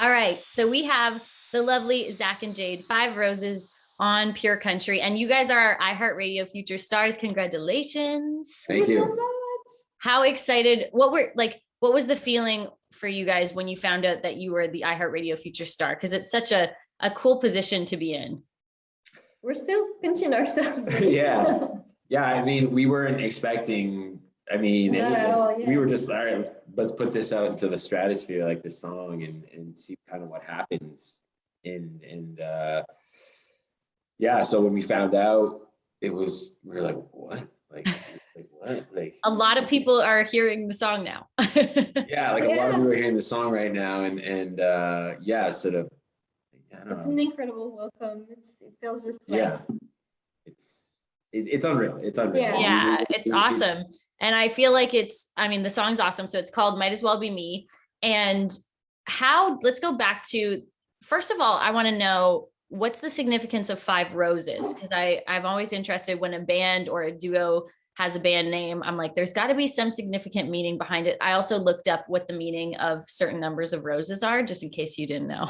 All right. So we have the lovely Zach and Jade, Five Roses on Pure Country. And you guys are iHeartRadio Future Stars. Congratulations. Thank you. How excited, what was the feeling for you guys when you found out that you were the iHeartRadio Future Star? Because it's such a cool position to be in. We're still pinching ourselves. Yeah. I mean, we weren't expecting, not at all, yeah. We were just, all right, let's put this out into the stratosphere, like this song, and see kind of what happens. So when we found out, we were like, what? Like what? Like a lot of people are hearing the song now. Yeah, a lot of people are hearing the song right now, sort of. It's an incredible welcome. It feels just like it's unreal. It's unreal. Yeah, it's awesome. And I feel like the song's awesome. So it's called Might As Well Be Me. And let's go back to, first of all, I want to know, what's the significance of Five Roses? Because I'm always interested when a band or a duo has a band name. I'm like, there's got to be some significant meaning behind it. I also looked up what the meaning of certain numbers of roses are, just in case you didn't know.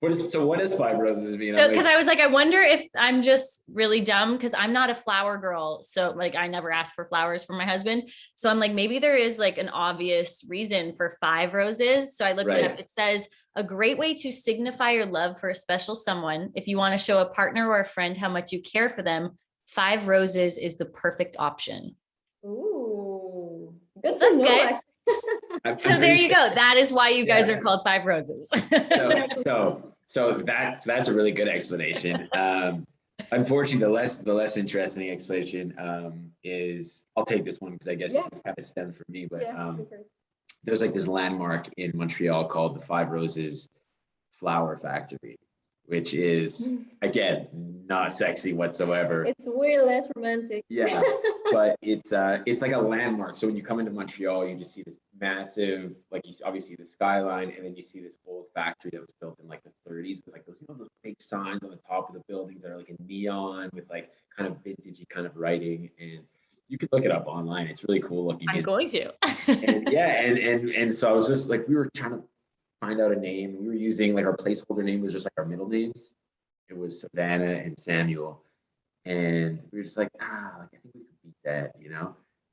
What does Five Roses mean? Because I was like, I wonder if I'm just really dumb, because I'm not a flower girl. So I never asked for flowers for my husband. So I'm like, maybe there is an obvious reason for Five Roses. So I looked it up. It says, a great way to signify your love for a special someone. If you want to show a partner or a friend how much you care for them, Five Roses is the perfect option. Ooh, good. So that's good. So there you go. That is why you guys are called Five Roses. So that's a really good explanation. Unfortunately, the less interesting explanation is, I'll take this one because I guess it's kind of stemmed from me, but there's this landmark in Montreal called the Five Roses Flower Factory, which is, again, not sexy whatsoever. It's way less romantic. Yeah, but it's like a landmark. So when you come into Montreal, you just see this massive, you obviously the skyline, and then you see this old factory that was built in the 30s with those big signs on the top of the buildings that are in neon with kind of vintagey kind of writing. And you could look it up online. It's really cool looking. I'm going to. and so I was just we were trying to find out a name. We were using our placeholder name was just our middle names. It was Savannah and Samuel. And we were just I think we could beat that,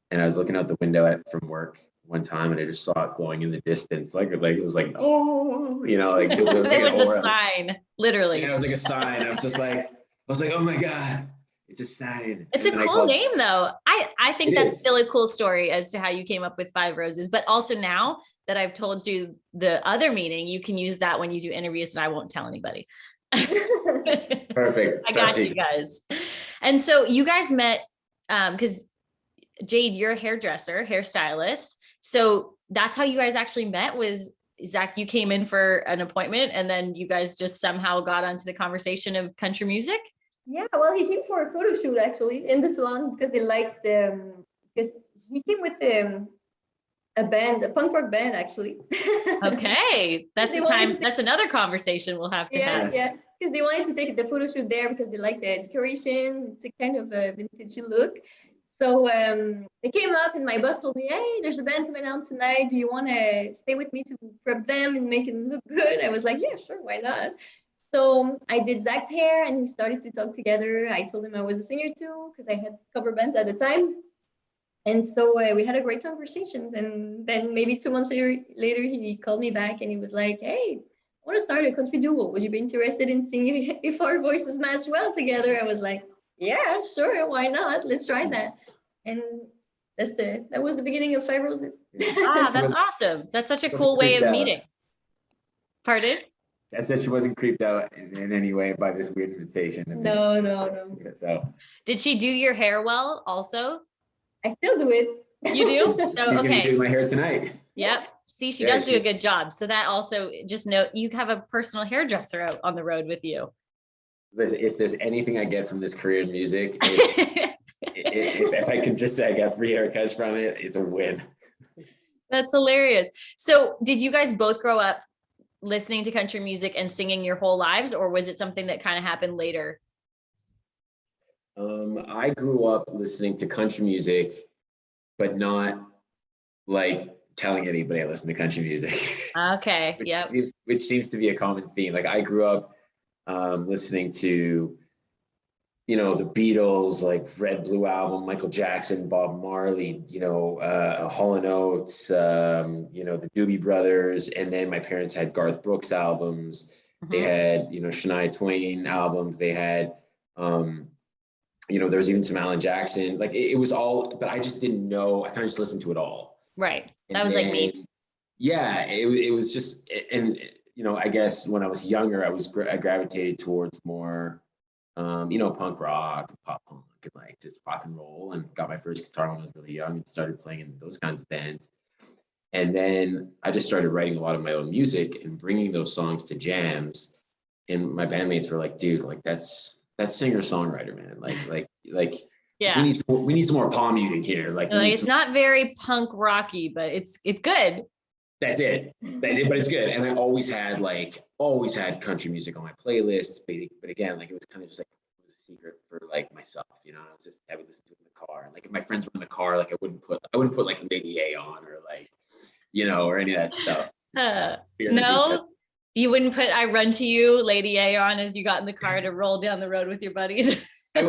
And I was looking out the window from work one time, and I just saw it glowing in the distance. It was oh, it was a sign, literally. Yeah, it was a sign. I was just oh my God. It's a sign. It's a cool name, though. I think that's still a cool story as to how you came up with Five Roses. But also now that I've told you the other meaning, you can use that when you do interviews, and I won't tell anybody. Perfect. I got you guys. And so you guys met because Jade, you're a hairstylist. So that's how you guys actually met. Was Zach, you came in for an appointment, and then you guys just somehow got onto the conversation of country music? Yeah, well, he came for a photo shoot actually in the salon because they liked because he came with a punk rock band actually. Okay, that's another conversation we'll have to have. Yeah, because they wanted to take the photo shoot there because they like the decorations. It's a kind of a vintage look. So they came up, and my boss told me, "Hey, there's a band coming out tonight. Do you want to stay with me to prep them and make it look good?" I was like, "Yeah, sure, why not?" So I did Zach's hair, and we started to talk together. I told him I was a singer too, because I had cover bands at the time. And so we had a great conversation. And then maybe 2 months later, he called me back, and he was like, "Hey, I want to start a country duo. Would you be interested in singing if our voices match well together?" I was like, "Yeah, sure, why not? Let's try that." And that was the beginning of Five Roses. Ah, that's awesome. That's such a cool way of meeting. Pardon? I said she wasn't creeped out in any way by this weird invitation. No. So, did she do your hair well also? I still do it. You do? She's going to do my hair tonight. Yep. See, she does do a good job. So that also, just note, you have a personal hairdresser out on the road with you. Listen, if there's anything I get from this career in music, if I can just say I got free haircuts from it, it's a win. That's hilarious. So did you guys both grow up listening to country music and singing your whole lives, or was it something that kind of happened later? I grew up listening to country music, but not telling anybody I listen to country music. Okay. Yep. Which seems to be a common theme. Like I grew up listening to, the Beatles, like Red Blue Album, Michael Jackson, Bob Marley, Hall & Oates, the Doobie Brothers. And then my parents had Garth Brooks albums. They had, Shania Twain albums. They had, there was even some Alan Jackson. Like it was all, but I just didn't know. I kind of just listened to it all. Right. That And was then, like me. Yeah, it was just, and I guess when I was younger, I gravitated towards more, punk rock, pop punk, and like just rock and roll, and got my first guitar when I was really young and started playing in those kinds of bands. And then I just started writing a lot of my own music and bringing those songs to jams. And my bandmates were like, dude, like that's singer-songwriter, man. Like Yeah. we need some more pop music here. Like it's not very punk rocky, but it's good. That's it. But it's good. And I always had country music on my playlists. But again, like it was kind of just like it was a secret for like myself, I would listen to it in the car. Like if my friends were in the car, like I wouldn't put like Lady A on or like, or any of that stuff. No, you wouldn't put I Run to You, Lady A on as you got in the car to roll down the road with your buddies. I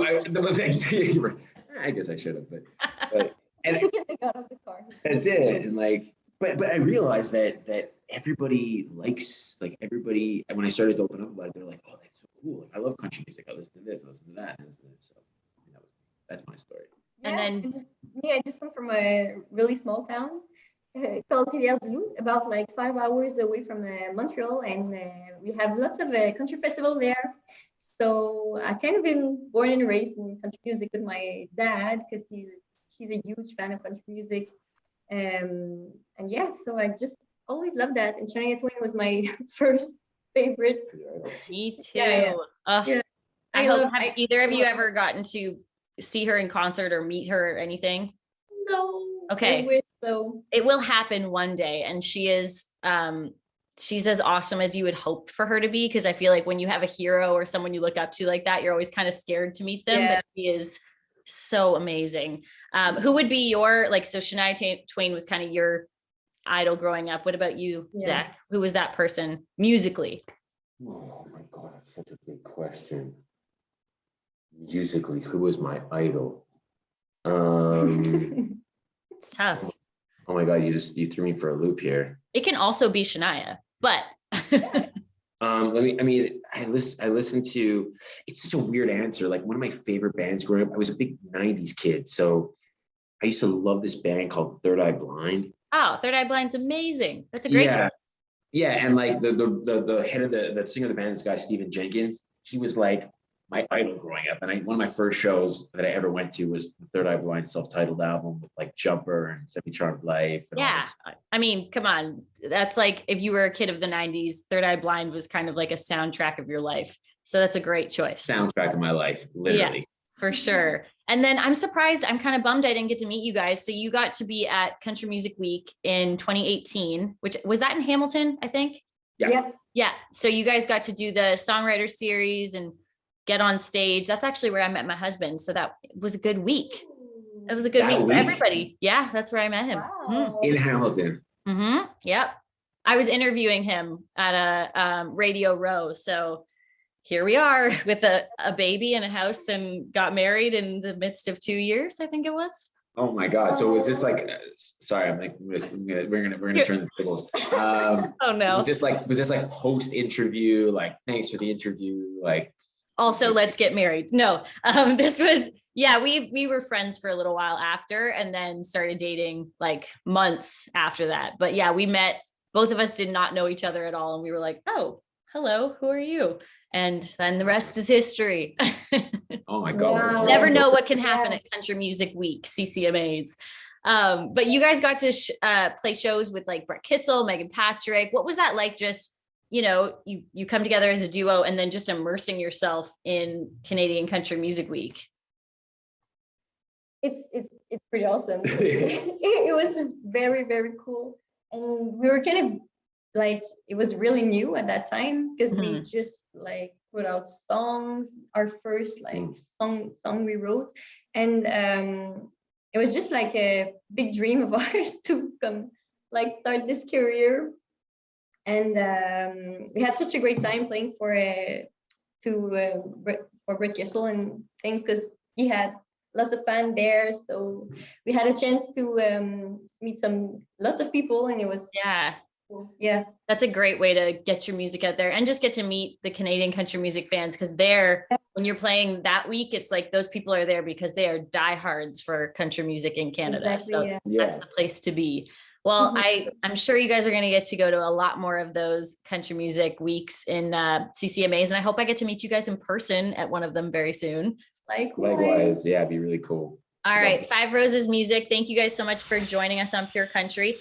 guess I should have, but and Just to get the gun of the car. That's it. And like, but I realized that everybody likes, like everybody, when I started to open up about it, they're like, oh, that's so cool. Like, I love country music. I listen to this, I listen to that. And so that's my story. And then I just come from a really small town called Rivière-du-Loup, about like 5 hours away from Montreal, and we have lots of country festival there. So I kind of been born and raised in country music with my dad because he's a huge fan of country music. And yeah, so I just always loved that. And Shania Twain was my first favorite. Me too. Yeah. Yeah. Have either of you love ever gotten to see her in concert or meet her or anything? No. Okay. I wish so. It will happen one day. And she's as awesome as you would hope for her to be. Cause I feel like when you have a hero or someone you look up to like that, you're always kind of scared to meet them, but she is so amazing. Who would be so Shania Twain was kind of your idol growing up. What about you, Zach? Who was that person musically? Oh my God, that's such a big question. Musically, who was my idol? It's tough. Oh my God, you threw me for a loop here. It can also be Shania, but I listen to, it's such a weird answer. Like one of my favorite bands growing up, I was a big 90s kid. So I used to love this band called Third Eye Blind. Oh, Third Eye Blind's amazing. That's a great choice. Yeah. And like the head of the singer of the band, this guy, Stephen Jenkins, he was like my idol growing up. And one of my first shows that I ever went to was the Third Eye Blind self-titled album with like Jumper and Semi-Charmed Life. And yeah. I mean, come on. That's like, if you were a kid of the 90s, Third Eye Blind was kind of like a soundtrack of your life. So that's a great choice. Soundtrack of my life, literally. Yeah, for sure. And then I'm surprised, I'm kind of bummed I didn't get to meet you guys. So you got to be at Country Music Week in 2018, which was that in Hamilton, I think? Yeah. So you guys got to do the songwriter series and get on stage. That's actually where I met my husband. So that was a good week. It was a good week for everybody. Yeah, that's where I met him. Wow. In Hamilton. Mm-hmm. Yep. I was interviewing him at a Radio Row. So here we are with a baby and a house and got married in the midst of 2 years, I think it was. Oh my God. So was this like, sorry, I'm like, we're gonna turn the tables. Oh no. Was this like post interview? Like, thanks for the interview. Like, also let's get married. No, this was, we were friends for a little while after and then started dating like months after that. But yeah, we met, both of us did not know each other at all. And we were like, oh, hello, who are you? And then the rest is history. Oh my God. Wow. Never know what can happen at Country Music Week, CCMAs. But you guys got to play shows with like Brett Kissel, Megan Patrick. What was that like? Just, you come together as a duo and then just immersing yourself in Canadian Country Music Week. It's pretty awesome. It was very, very cool. And we were kind of like, it was really new at that time because we just like put out songs, our first like song we wrote. And it was just like a big dream of ours to come like start this career. And we had such a great time playing for Brett Kissel and things, because he had lots of fun there. So we had a chance to meet lots of people, and it was cool. Yeah. That's a great way to get your music out there and just get to meet the Canadian country music fans, because when you're playing that week, it's like those people are there because they are diehards for country music in Canada. Exactly, so that's the place to be. Well, I'm sure you guys are going to get to go to a lot more of those country music weeks in CCMAs. And I hope I get to meet you guys in person at one of them very soon. Likewise. Yeah, it'd be really cool. All right. 5 Roses Music. Thank you guys so much for joining us on Pure Country.